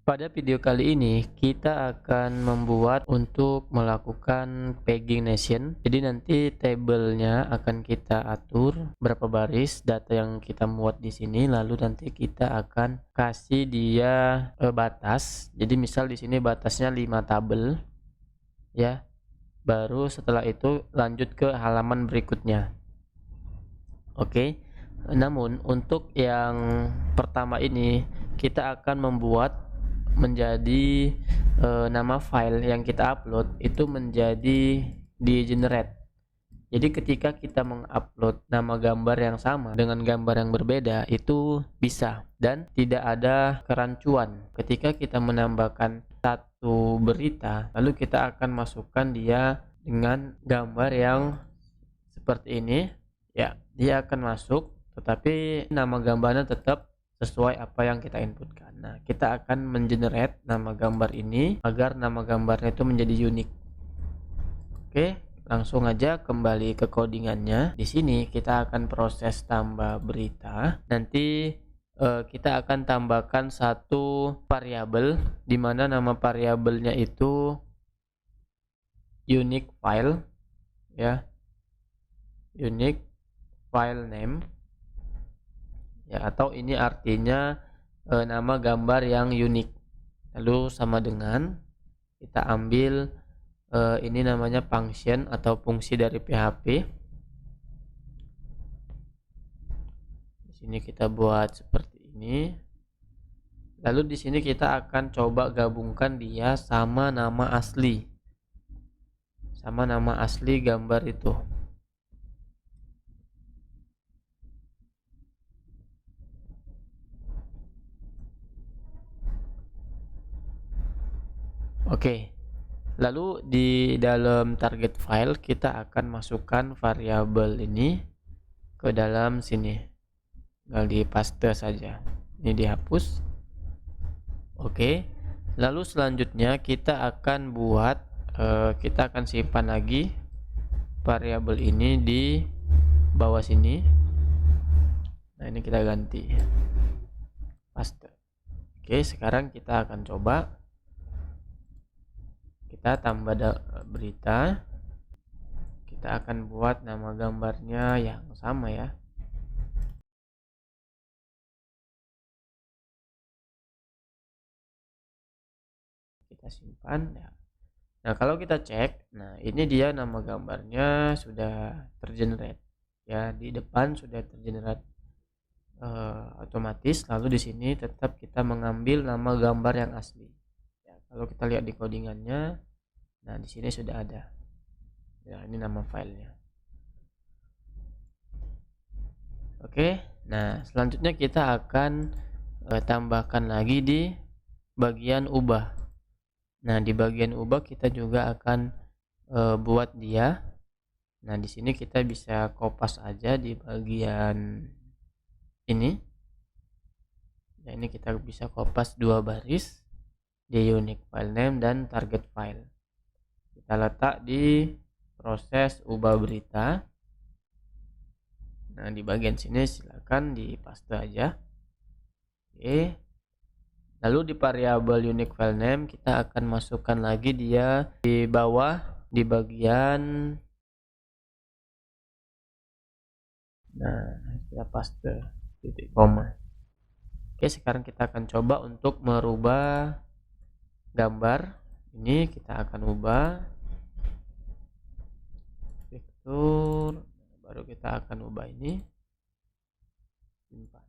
Pada video kali ini kita akan membuat untuk melakukan pagination. Jadi nanti tabelnya akan kita atur berapa baris data yang kita muat di sini, lalu nanti kita akan kasih dia batas. Jadi misal di sini batasnya 5 tabel ya. Baru setelah itu lanjut ke halaman berikutnya. Oke. Namun untuk yang pertama ini kita akan membuat menjadi nama file yang kita upload itu menjadi di generate. Jadi ketika kita mengupload nama gambar yang sama dengan gambar yang berbeda itu bisa, dan tidak ada kerancuan. Ketika kita menambahkan satu berita lalu kita akan masukkan dia dengan gambar yang seperti ini ya, dia akan masuk tetapi nama gambarnya tetap sesuai apa yang kita inputkan. Nah, kita akan mengenerate nama gambar ini agar nama gambarnya itu menjadi unik. Oke, langsung aja kembali ke codingannya. Di sini kita akan proses tambah berita. Nanti kita akan tambahkan satu variabel di mana nama variabelnya itu unique file ya, unique file name ya, atau ini artinya nama gambar yang unik. Lalu sama dengan kita ambil ini namanya function atau fungsi dari PHP. Di sini kita buat seperti ini. Lalu di sini kita akan coba gabungkan dia sama nama asli. Sama nama asli gambar itu. Oke, lalu di dalam target file kita akan masukkan variabel ini ke dalam sini. Tinggal di paste saja. Ini dihapus. Oke, lalu selanjutnya kita akan buat, kita akan simpan lagi variabel ini di bawah sini. Nah, ini kita ganti paste. Oke, sekarang kita akan coba. Kita tambah berita. Kita akan buat nama gambarnya yang sama ya. Kita simpan ya. Nah, kalau kita cek, nah ini dia nama gambarnya sudah tergenerate ya, di depan sudah tergenerate otomatis. Lalu di sini tetap kita mengambil nama gambar yang asli. Ya, kalau kita lihat di codingannya, nah di sini sudah ada. Ya, ini nama filenya. Oke, nah selanjutnya kita akan tambahkan lagi di bagian ubah. Nah, di bagian ubah kita juga akan buat dia. Nah, di sini kita bisa kopas aja di bagian ini. Nah, ini kita bisa kopas 2 baris di unique file name dan target file. Kita letak di proses ubah berita. Nah, di bagian sini silakan dipaste aja. Oke. Lalu di variabel unique file name kita akan masukkan lagi dia di bawah di bagian, nah kita paste titik koma. Oke, sekarang kita akan coba untuk merubah gambar ini. Kita akan ubah vektor, baru kita akan ubah ini, simpan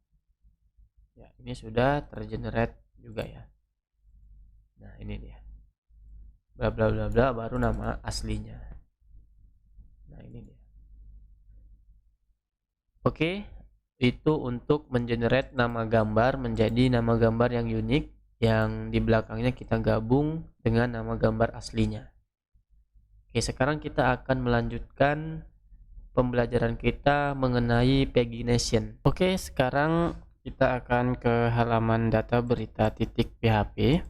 ya. Ini sudah tergenerate juga ya. Nah, ini dia bla bla bla bla, baru nama aslinya. Nah, ini dia. Oke, itu untuk mengenerate nama gambar menjadi nama gambar yang unik, yang di belakangnya kita gabung dengan nama gambar aslinya. Oke, sekarang kita akan melanjutkan pembelajaran kita mengenai pagination. Oke, sekarang kita akan ke halaman data berita .php,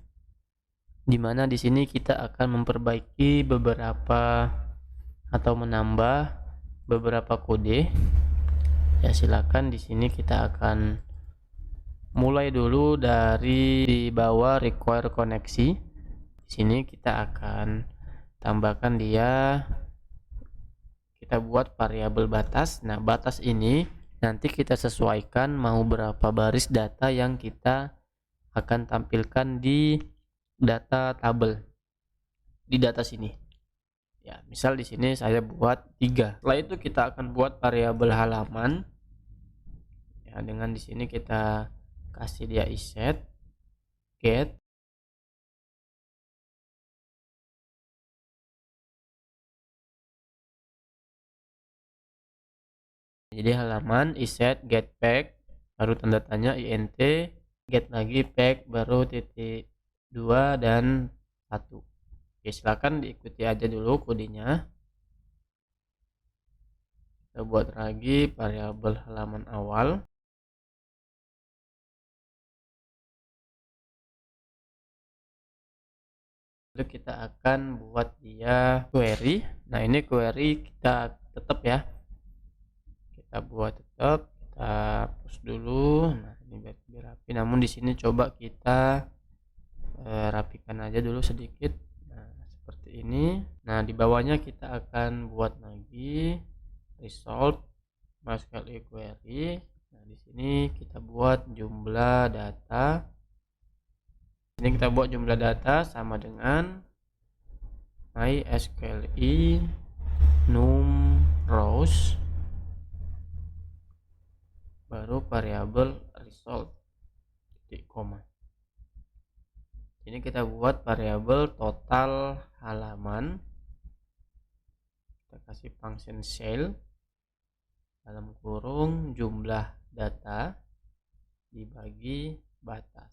di mana di sini kita akan memperbaiki beberapa atau menambah beberapa kode. Ya, silakan di sini kita akan Mulai dulu dari di bawah require koneksi. Di sini kita akan tambahkan dia, kita buat variabel batas. Nah, batas ini nanti kita sesuaikan mau berapa baris data yang kita akan tampilkan di data tabel di data sini. Ya, misal di sini saya buat 3. Setelah itu kita akan buat variabel halaman. Ya, dengan di sini kita kasih dia iset get. Jadi halaman iset get pack baru tanda tanya int, get lagi pack baru titik 2 dan 1. Oke, silakan diikuti aja dulu kodenya. Kita buat lagi variabel halaman awal. Lalu kita akan buat dia query. Nah, ini query kita tetap ya, kita buat tetap, kita push dulu. Nah, ini biar rapi, namun di sini coba kita rapikan aja dulu sedikit. Nah, seperti ini. Nah, di bawahnya kita akan buat lagi result MySQL query. Nah, di sini kita buat jumlah data. Ini kita buat jumlah data sama dengan MySQL num rows baru variabel result titik koma. Ini kita buat variabel total halaman, kita kasih function shell dalam kurung jumlah data dibagi batas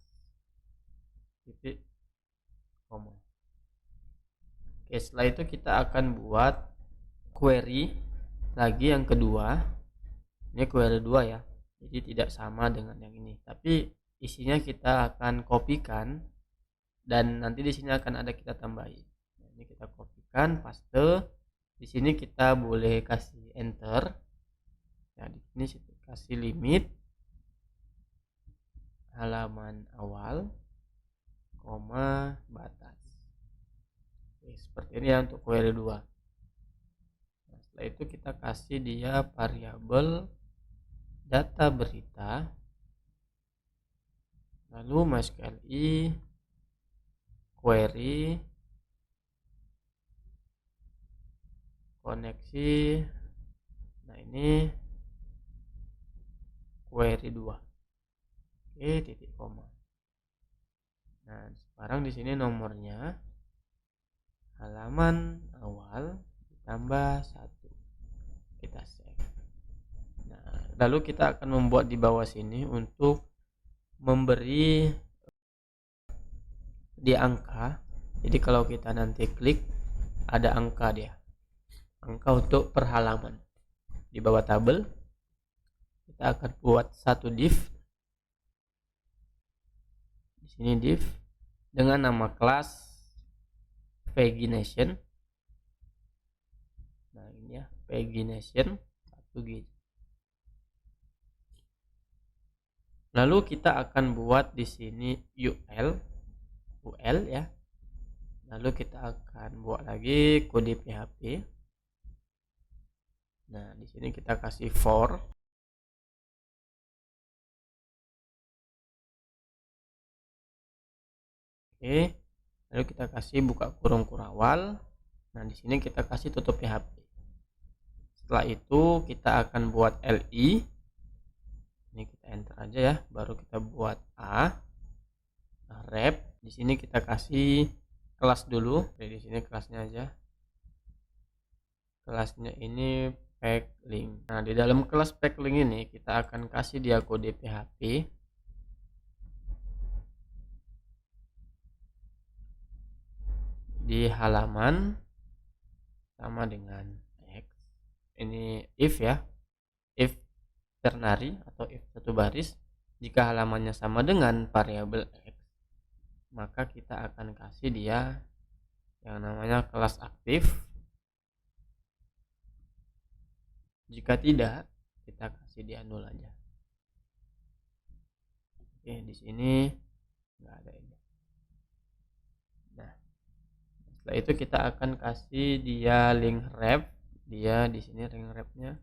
titik koma. Oke, setelah itu kita akan buat query lagi yang kedua. Ini query 2 ya, jadi tidak sama dengan yang ini, tapi isinya kita akan kopikan dan nanti di sini akan ada kita tambahin. Nah, ini kita kopikan, paste. Di sini kita boleh kasih enter. Nah, di sini kasih limit halaman awal, koma batas. Oke, seperti ini ya untuk query 2. Nah, setelah itu kita kasih dia variabel data berita, lalu MySQL query koneksi. Nah, ini query 2. Oke, titik koma. Nah, sekarang di sini nomornya halaman awal ditambah 1. Kita save. Nah, lalu kita akan membuat di bawah sini untuk memberi di angka. Jadi kalau kita nanti klik ada angka dia. Angka untuk per halaman. Di bawah tabel kita akan buat satu div. Di sini div dengan nama kelas pagination. Nah, ini ya, pagination 1 GB. Lalu kita akan buat di sini UL ya. Lalu kita akan buat lagi kode PHP. Nah, di sini kita kasih for. Oke. Lalu kita kasih buka kurung kurawal. Nah, di sini kita kasih tutup PHP. Setelah itu kita akan buat li. Ini kita enter aja ya, baru kita buat a. Rep. Di sini kita kasih kelas dulu. Oke, di sini kelasnya aja. Kelasnya ini packlink. Nah, di dalam kelas packlink ini kita akan kasih dia kode PHP. Di halaman sama dengan X. Ini if ya, if ternary atau if satu baris. Jika halamannya sama dengan variabel X, maka kita akan kasih dia yang namanya kelas aktif. Jika tidak, kita kasih dia nol aja. Oke, di sini nggak ada ini. Nah, setelah itu kita akan kasih dia link wrap. Dia di sini link wrapnya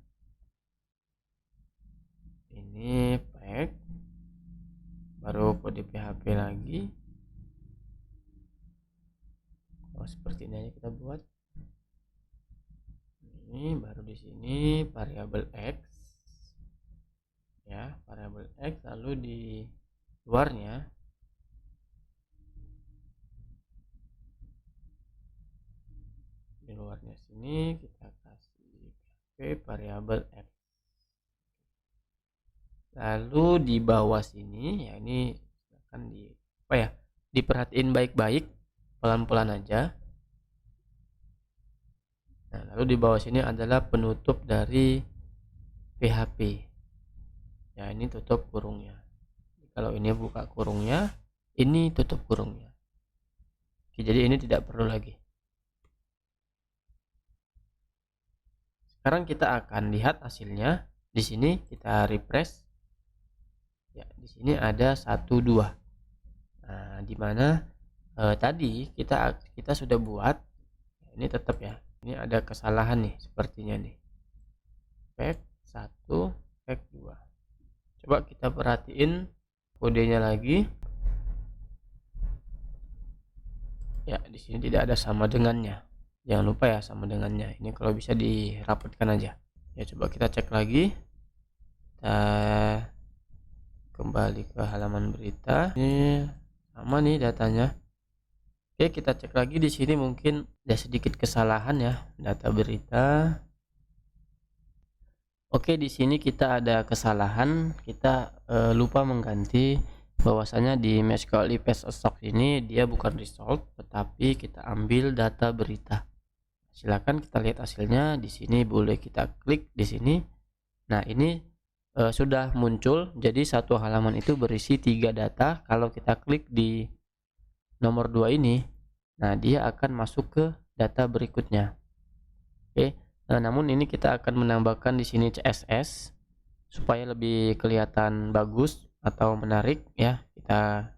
ini pack, baru kode PHP lagi. Seperti ini aja kita buat. Ini baru di sini variabel x, ya, variabel x. Lalu di luarnya sini kita kasih PHP variabel x. Lalu di bawah sini, ya ini akan diperhatiin baik-baik, pelan-pelan aja. Nah, lalu di bawah sini adalah penutup dari PHP. Ya, ini tutup kurungnya. Kalau ini buka kurungnya, ini tutup kurungnya. Oke, jadi ini tidak perlu lagi. Sekarang kita akan lihat hasilnya. Di sini kita refresh. Ya, di sini ada 1 2. Nah, dimana tadi kita sudah buat. Ini tetap ya. Ini ada kesalahan nih sepertinya nih. Pack 1, pack 2. Coba kita perhatiin kodenya lagi. Ya, di sini tidak ada sama dengannya. Jangan lupa ya sama dengannya. Ini kalau bisa dirapatkan aja. Ya, coba kita cek lagi. Kita kembali ke halaman berita. Ini sama nih datanya. Oke, kita cek lagi di sini, mungkin ada sedikit kesalahan ya, data berita. Oke, di sini kita ada kesalahan. Kita lupa mengganti bahwasanya di MySQL paste stock ini dia bukan result, tetapi kita ambil data berita. Silakan kita lihat hasilnya. Di sini boleh kita klik di sini. Nah, ini sudah muncul. Jadi satu halaman itu berisi 3 data. Kalau kita klik di nomor 2 ini, nah dia akan masuk ke data berikutnya. Oke. Nah, namun ini kita akan menambahkan di sini CSS supaya lebih kelihatan bagus atau menarik ya. Kita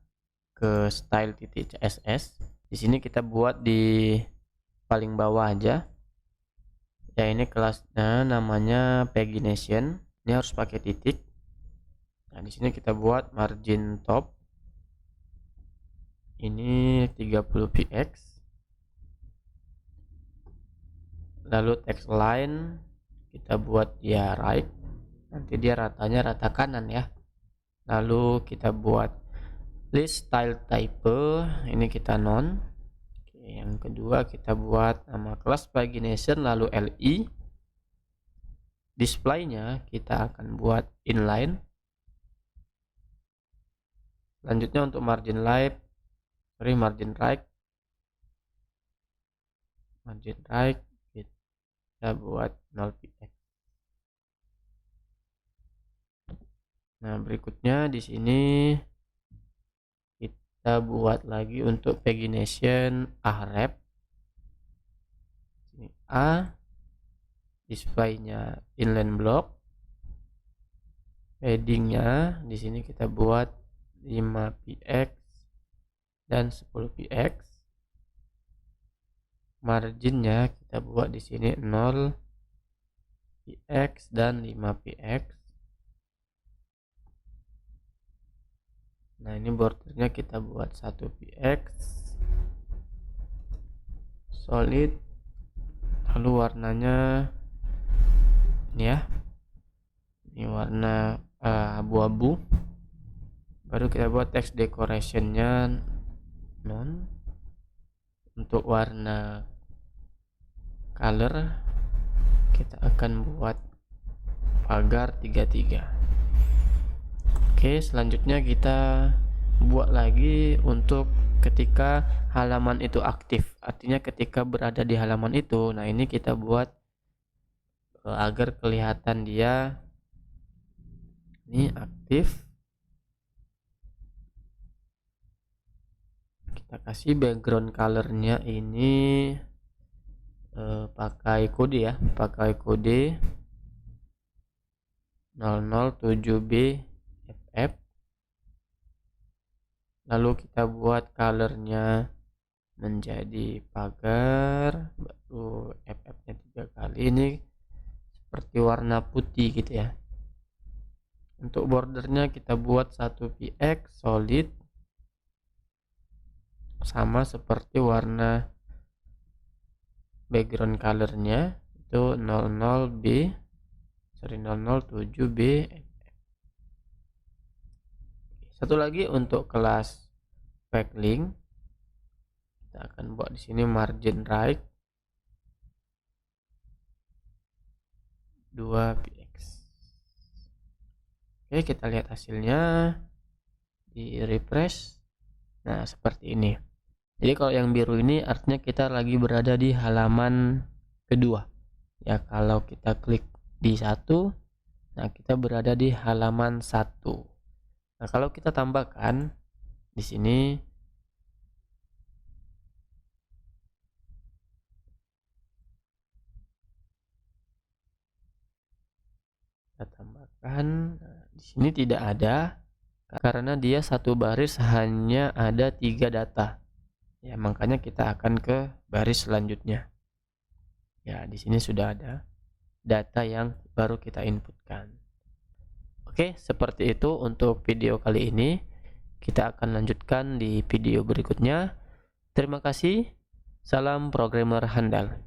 ke style titik CSS. Di sini kita buat di paling bawah aja. Ya, ini kelasnya namanya pagination. Ini harus pakai titik. Nah, di sini kita buat margin top ini 30 px. Lalu text line kita buat dia right, nanti dia ratanya rata kanan ya. Lalu kita buat list style type, ini kita non. Oke, yang kedua kita buat nama kelas pagination lalu li. Displaynya kita akan buat inline. Selanjutnya untuk margin right, kita buat 0 px. Nah, berikutnya di sini kita buat lagi untuk pagination ahref. Ini A, displaynya inline block, paddingnya di sini kita buat 5 px dan 10 px. Marginnya kita buat di sini 0 px dan 5 px. Nah, ini bordernya kita buat 1 px solid, lalu warnanya ini ya, ini warna abu-abu. Baru kita buat text decorationnya non. Untuk warna color kita akan buat pagar 33. Oke, selanjutnya kita buat lagi untuk ketika halaman itu aktif, artinya ketika berada di halaman itu. Nah, ini kita buat agar kelihatan dia ini aktif. Kita kasih background colornya ini pakai kode ya, pakai kode 007B FF. lalu kita buat colornya menjadi pagar, baru FF-nya 3 kali, ini seperti warna putih gitu ya. Untuk bordernya kita buat 1 px solid sama seperti warna background colornya, itu 00B 007B. Satu lagi untuk kelas backlink, kita akan buat di sini margin right 2px. Oke, kita lihat hasilnya di refresh. Nah, seperti ini. Jadi kalau yang biru ini artinya kita lagi berada di halaman kedua. Ya, kalau kita klik di 1, nah kita berada di halaman 1. Nah, kalau kita tambahkan di sini kita tambahkan, nah, di sini tidak ada karena dia satu baris hanya ada 3 data. Ya, makanya kita akan ke baris selanjutnya. Ya, di sini sudah ada data yang baru kita inputkan. Oke, seperti itu untuk video kali ini. Kita akan lanjutkan di video berikutnya. Terima kasih. Salam programmer handal.